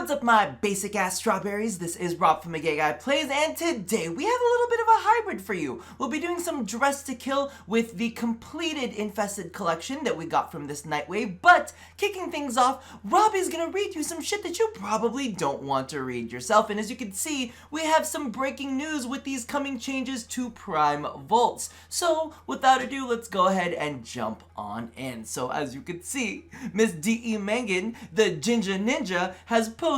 What's up, my basic ass strawberries? This is Rob from A Gay Guy Plays, and today we have a little bit of a hybrid for you. We'll be doing some Dress to Kill with the completed Infested collection that we got from this Nightwave, but kicking things off, Rob is gonna read you some shit that you probably don't want to read yourself, and as you can see, we have some breaking news with these coming changes to Prime Vaults. So, without ado, let's go ahead and jump on in. So, as you can see, Miss D.E. Mangan, the Ginger Ninja, has posted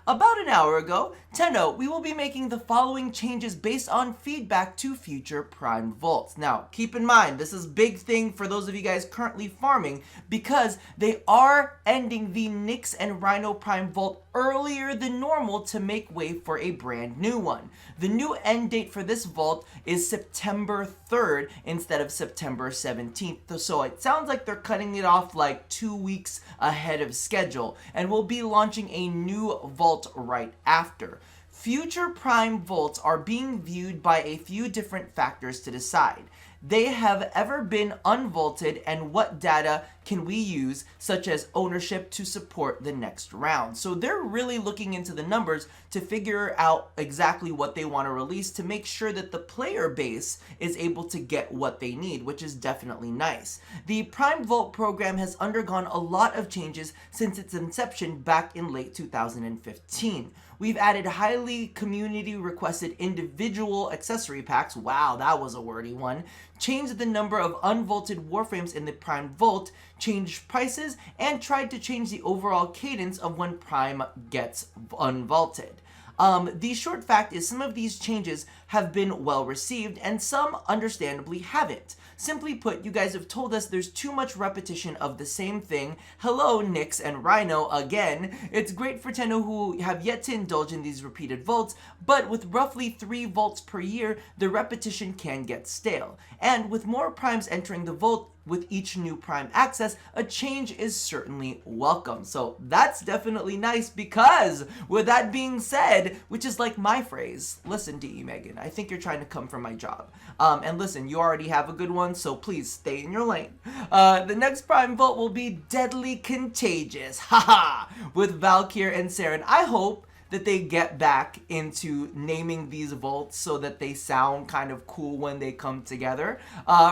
about an hour ago, Tenno, we will be making the following changes based on feedback to future Prime Vaults. Now, keep in mind, this is a big thing for those of you guys currently farming because they are ending the Nyx and Rhino Prime Vault earlier than normal to make way for a brand new one. The new end date for this vault is September 3rd instead of September 17th. So it sounds like they're cutting it off like 2 weeks ahead of schedule, and we'll be launching a new vault right after. Future Prime Vaults are being viewed by a few different factors to decide. They have ever been unvaulted, and what data can we use, such as ownership, to support the next round. So they're really looking into the numbers to figure out exactly what they want to release to make sure that the player base is able to get what they need, which is definitely nice. The Prime Vault program has undergone a lot of changes since its inception back in late 2015. We've added highly community requested individual accessory packs, wow, that was a wordy one, changed the number of unvaulted Warframes in the Prime Vault, changed prices, and tried to change the overall cadence of when Prime gets unvaulted. The short fact is some of these changes have been well received and some understandably haven't. Simply put, you guys have told us there's too much repetition of the same thing. Hello, Nyx and Rhino again. It's great for Tenno who have yet to indulge in these repeated vaults, but with roughly 3 vaults per year, the repetition can get stale. And with more primes entering the vault with each new prime access, a change is certainly welcome. So that's definitely nice because, with that being said, which is like my phrase, listen, D.E. Megan, I think you're trying to come for my job. And listen, you already have a good one, so please stay in your lane. The next Prime Vault will be Deadly Contagious, haha, with Valkyr and Saren. I hope that they get back into naming these vaults so that they sound kind of cool when they come together.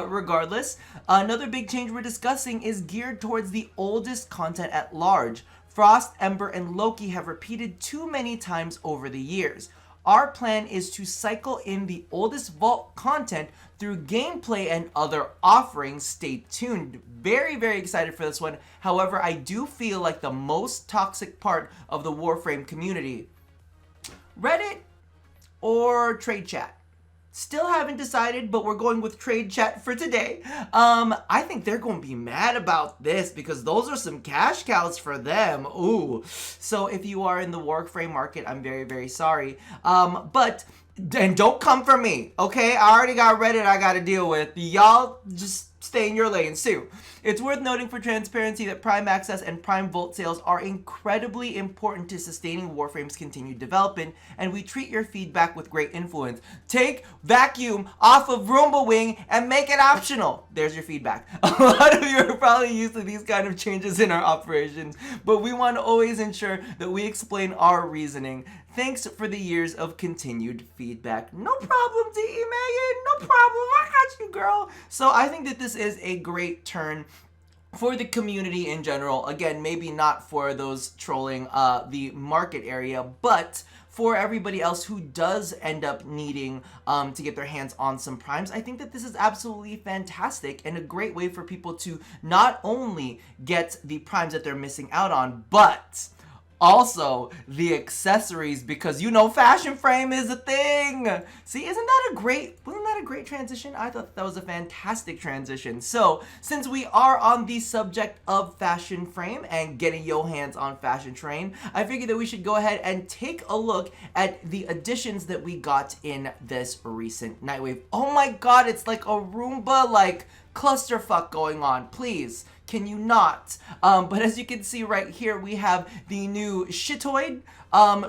Regardless, another big change we're discussing is geared towards the oldest content at large. Frost, Ember, and Loki have repeated too many times over the years. Our plan is to cycle in the oldest vault content through gameplay and other offerings. Stay tuned. Very, very excited for this one. However, I do feel like the most toxic part of the Warframe community, Reddit or trade chat. Still haven't decided, but we're going with trade chat for today. I think they're going to be mad about this because those are some cash cows for them. Ooh. So if you are in the Warframe market, I'm very, very sorry. And don't come for me, okay? I already got Reddit I got to deal with. Y'all just stay in your lanes too. It's worth noting for transparency that Prime Access and Prime Vault sales are incredibly important to sustaining Warframe's continued development, and we treat your feedback with great influence. Take vacuum off of Roomba Wing and make it optional. There's your feedback. A lot of you are probably used to these kind of changes in our operations, but we want to always ensure that we explain our reasoning. Thanks for the years of continued feedback. No problem, D.E. Megan. No problem. I got you, girl. So I think that this is a great turn for the community in general. Again, maybe not for those trolling the market area, but for everybody else who does end up needing to get their hands on some primes, I think that this is absolutely fantastic and a great way for people to not only get the primes that they're missing out on, but also the accessories, because you know fashion frame is a thing. See, wasn't that a great transition? I thought that was a fantastic transition. So since we are on the subject of fashion frame and getting your hands on fashion train, I figured that we should go ahead and take a look at the additions that we got in this recent Nightwave. Oh my god, it's like a Roomba like clusterfuck going on. Please, can you not? But as you can see right here, we have the new Shitoid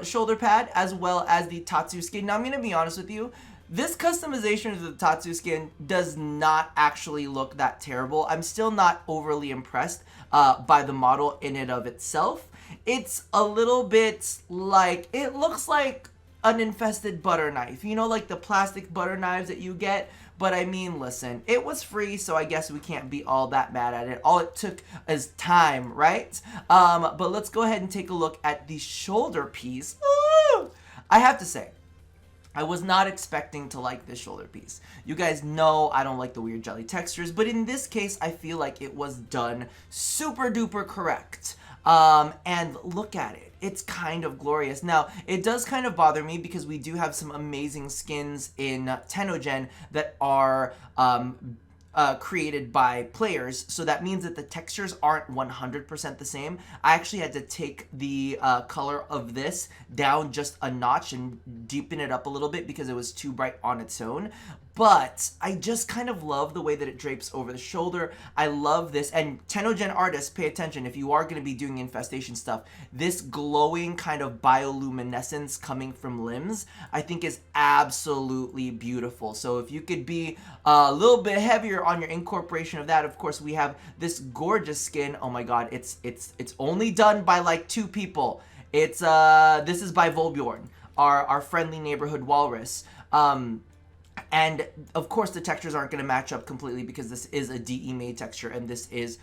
shoulder pad as well as the Tatsu skin. Now, I'm going to be honest with you. This customization of the Tatsu skin does not actually look that terrible. I'm still not overly impressed by the model in and of itself. It's a little bit like, it looks like an infested butter knife. You know, like the plastic butter knives that you get? But I mean, listen, it was free, so I guess we can't be all that mad at it. All it took is time, right? But let's go ahead and take a look at the shoulder piece. Ooh! I have to say, I was not expecting to like this shoulder piece. You guys know I don't like the weird jelly textures, but in this case, I feel like it was done super duper correct. And look at it. It's kind of glorious. Now, it does kind of bother me because we do have some amazing skins in Tennogen that are created by players, so that means that the textures aren't 100% the same. I actually had to take the color of this down just a notch and deepen it up a little bit because it was too bright on its own. But I just kind of love the way that it drapes over the shoulder. I love this. And Tennogen artists, pay attention if you are going to be doing infestation stuff. This glowing kind of bioluminescence coming from limbs, I think is absolutely beautiful. So if you could be a little bit heavier on your incorporation of that, of course, we have this gorgeous skin. Oh my god, it's only done by like 2 people. It's this is by Volbjorn, our friendly neighborhood walrus. And of course the textures aren't going to match up completely because this is a DE made texture and this is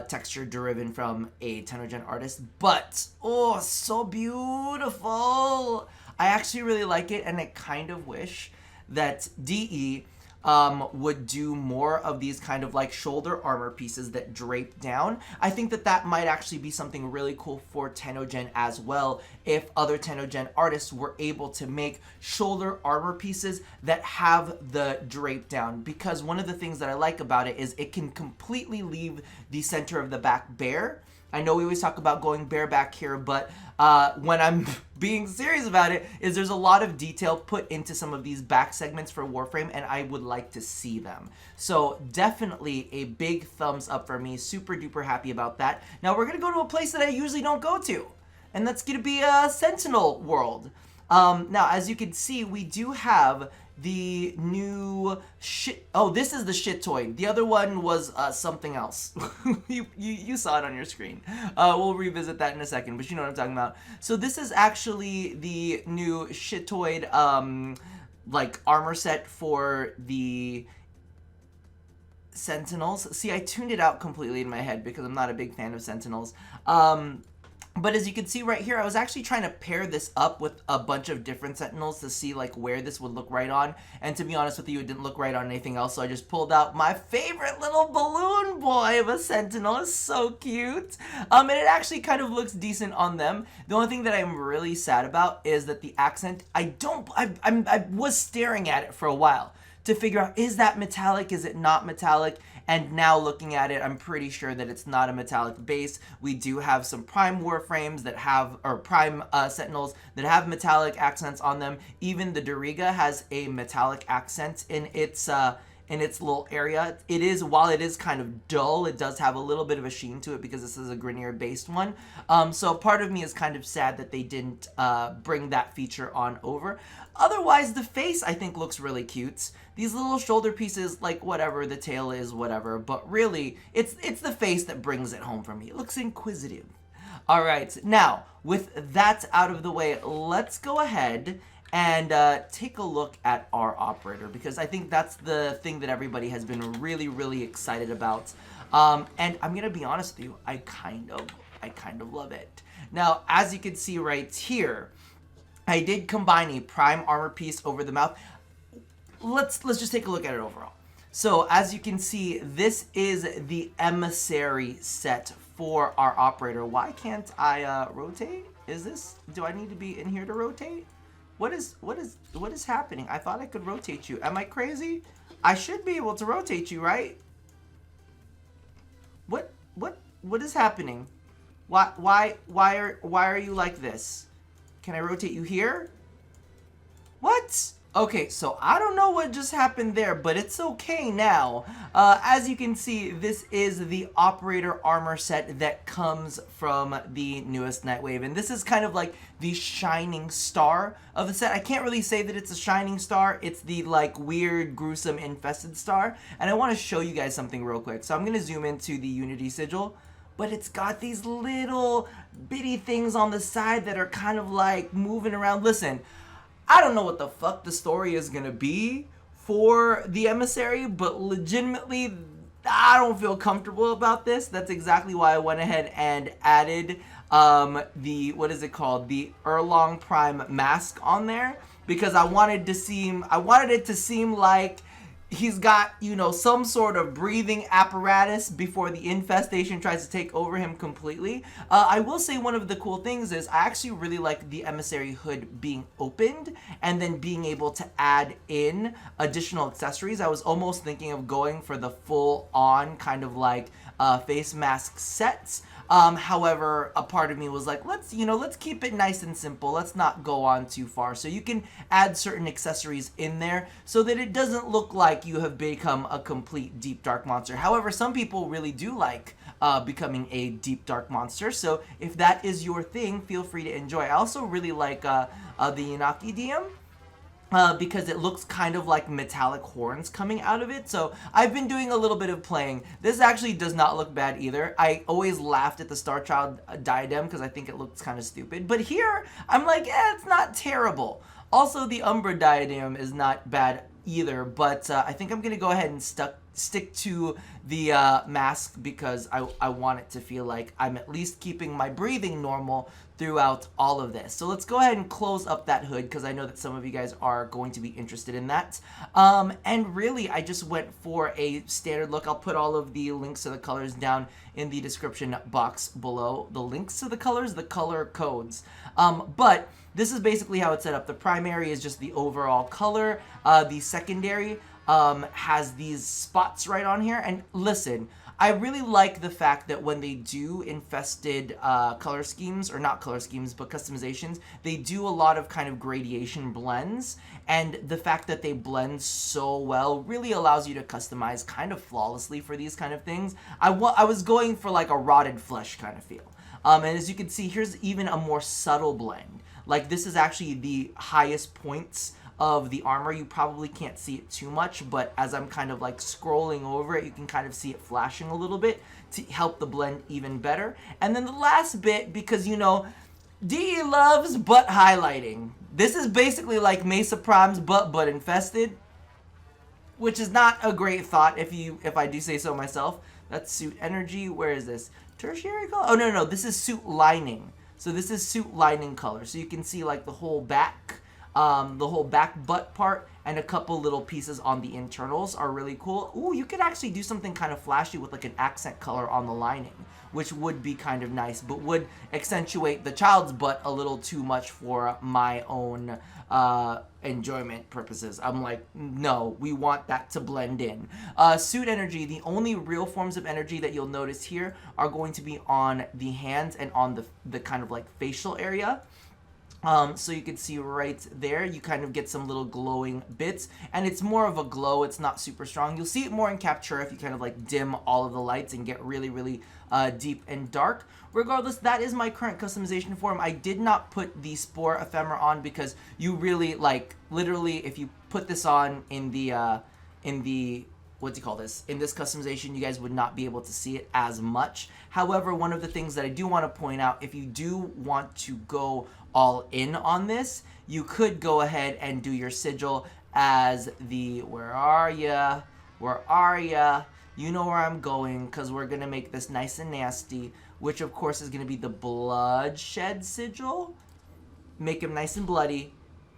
texture derived from a Tennogen artist. But, oh, so beautiful. I actually really like it, and I kind of wish that DE would do more of these kind of like shoulder armor pieces that drape down. I think that that might actually be something really cool for Tennogen as well, if other Tennogen artists were able to make shoulder armor pieces that have the drape down, because one of the things that I like about it is it can completely leave the center of the back bare. I know we always talk about going bareback here, but when I'm being serious about it, is there's a lot of detail put into some of these back segments for Warframe, and I would like to see them. So definitely a big thumbs up for me. Super duper happy about that. Now we're gonna go to a place that I usually don't go to, and that's gonna be a Sentinel world. Now, as you can see, we do have the new shit. Oh, this is the shit toy. The other one was something else. you saw it on your screen. We'll revisit that in a second, but you know what I'm talking about. So this is actually the new shitoid like armor set for the Sentinels. See, I tuned it out completely in my head because I'm not a big fan of Sentinels. But as you can see right here, I was actually trying to pair this up with a bunch of different Sentinels to see like where this would look right on. And to be honest with you, it didn't look right on anything else. So I just pulled out my favorite little balloon boy of a Sentinel. It's so cute. And it actually kind of looks decent on them. The only thing that I'm really sad about is that the accent, I was staring at it for a while to figure out, is that metallic? Is it not metallic? And now looking at it, I'm pretty sure that it's not a metallic base. We do have some Prime Warframes that have, or Prime Sentinels that have metallic accents on them. Even the Doriga has a metallic accent in its little area. It is, while it is kind of dull, it does have a little bit of a sheen to it because this is a Grineer based one. So part of me is kind of sad that they didn't bring that feature on over. Otherwise, the face, I think, looks really cute. These little shoulder pieces, like whatever, the tail is whatever, but really, it's the face that brings it home for me. It looks inquisitive. All right, now, with that out of the way, let's go ahead and take a look at our operator, because I think that's the thing that everybody has been really, really excited about. And I'm gonna be honest with you, I kind of love it. Now, as you can see right here, I did combine a prime armor piece over the mouth. Let's just take a look at it overall. So as you can see, this is the emissary set for our operator. Why can't I rotate? Do I need to be in here to rotate? What is happening? I thought I could rotate you. Am I crazy? I should be able to rotate you, right? What is happening? Why are you like this? Can I rotate you here? What? Okay, so I don't know what just happened there, but it's okay now. As you can see, this is the operator armor set that comes from the newest Nightwave, and this is kind of like the shining star of the set. I can't really say that it's a shining star. It's the like weird, gruesome, infested star, and I want to show you guys something real quick. So I'm going to zoom into the Unity sigil, but it's got these little bitty things on the side that are kind of like moving around. Listen, I don't know what the fuck the story is gonna be for the emissary, but legitimately, I don't feel comfortable about this. That's exactly why I went ahead and added the, what is it called? The Erlong Prime mask on there, because I wanted it to seem like he's got, you know, some sort of breathing apparatus before the infestation tries to take over him completely. I will say one of the cool things is I actually really like the emissary hood being opened and then being able to add in additional accessories. I was almost thinking of going for the full-on kind of like face mask sets. However, a part of me was like, let's keep it nice and simple. Let's not go on too far. So you can add certain accessories in there so that it doesn't look like you have become a complete deep dark monster. However, some people really do like becoming a deep dark monster. So if that is your thing, feel free to enjoy. I also really like the Yanaki DM. Because it looks kind of like metallic horns coming out of it. So I've been doing a little bit of playing. This actually does not look bad either. I always laughed at the Star Child diadem because I think it looks kind of stupid. But here, I'm like, it's not terrible. Also, the Umbra diadem is not bad either. But I think I'm going to go ahead and stick to the mask because I want it to feel like I'm at least keeping my breathing normal throughout all of this. So let's go ahead and close up that hood because I know that some of you guys are going to be interested in that. And really, I just went for a standard look. I'll put all of the links to the colors down in the description box below. The links to the colors, the color codes. But this is basically how it's set up. The primary is just the overall color. The secondary has these spots right on here. And listen, I really like the fact that when they do infested color schemes, or not color schemes, but customizations, they do a lot of kind of gradation blends. And the fact that they blend so well really allows you to customize kind of flawlessly for these kind of things. I was going for like a rotted flesh kind of feel. And as you can see, here's even a more subtle blend. Like this is actually the highest points of the armor. You probably can't see it too much, but as I'm kind of like scrolling over it, you can kind of see it flashing a little bit to help the blend even better. And then the last bit, because you know, DE loves butt highlighting. This is basically like Mesa Prime's butt infested, which is not a great thought if I do say so myself. That's suit energy. Where is this? Tertiary color? Oh, no, this is suit lining. So this is suit lining color. So you can see like the whole back butt part and a couple little pieces on the internals are really cool. Ooh, you could actually do something kind of flashy with like an accent color on the lining, which would be kind of nice, but would accentuate the child's butt a little too much for my own enjoyment purposes. I'm like, no, we want that to blend in. Suit energy, the only real forms of energy that you'll notice here are going to be on the hands and on the kind of like facial area. So you can see right there, you kind of get some little glowing bits, and it's more of a glow. It's not super strong. You'll see it more in Captura if you kind of like dim all of the lights and get really, really deep and dark. Regardless, that is my current customization for him. I did not put the Spore Ephemera on because you really, like, literally, if you put this on in the what do you call this? In this customization, you guys would not be able to see it as much. However, one of the things that I do want to point out, if you do want to go all in on this, you could go ahead and do your sigil as the, where are ya? You know where I'm going, because we're going to make this nice and nasty, which of course is going to be the bloodshed sigil. Make him nice and bloody,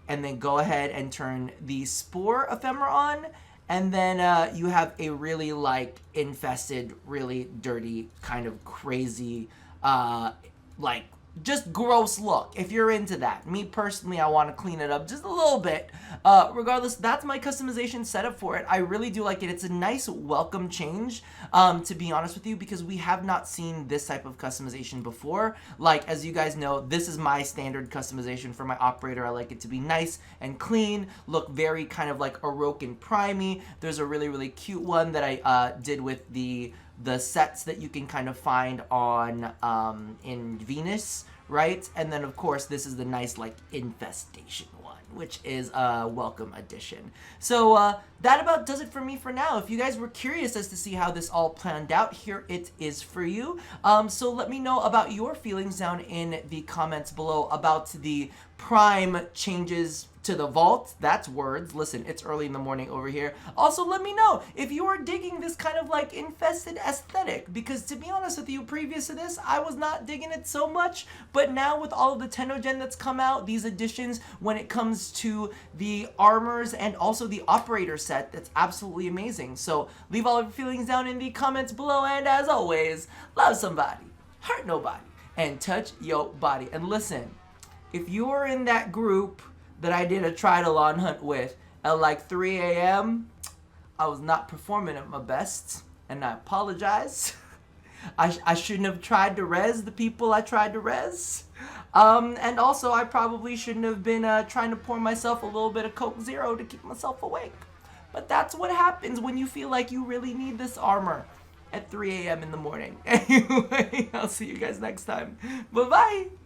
and then go ahead and turn the Spore Ephemera on, and then you have a really like infested, really dirty, kind of crazy, like just gross look, if you're into that. Me personally, I want to clean it up just a little bit. Regardless, that's my customization setup for it. I really do like it. It's a nice welcome change, to be honest with you, because we have not seen this type of customization before. Like, as you guys know, this is my standard customization for my operator. I like it to be nice and clean, look very kind of like Orokin Primey. There's a really, really cute one that I did with the sets that you can kind of find on in Venus, right? And then of course this is the nice like infestation one, which is a welcome addition. So that about does it for me for now. If you guys were curious as to see how this all planned out, here it is for you. So let me know about your feelings down in the comments below about the Prime changes to the vault. That's words. Listen, it's early in the morning over here. Also, let me know if you are digging this kind of like infested aesthetic, because to be honest with you, previous to this, I was not digging it so much, but now with all of the Tennogen that's come out, these additions when it comes to the armors and also the operator set, that's absolutely amazing. So leave all of your feelings down in the comments below, and as always, love somebody, hurt nobody, and touch your body. And listen, if you're in that group that I did a try-to-lawn hunt with at like 3 a.m., I was not performing at my best, and I apologize. I shouldn't have tried to res the people I tried to res. And also, I probably shouldn't have been trying to pour myself a little bit of Coke Zero to keep myself awake. But that's what happens when you feel like you really need this armor at 3 a.m. in the morning. Anyway, I'll see you guys next time. Bye-bye.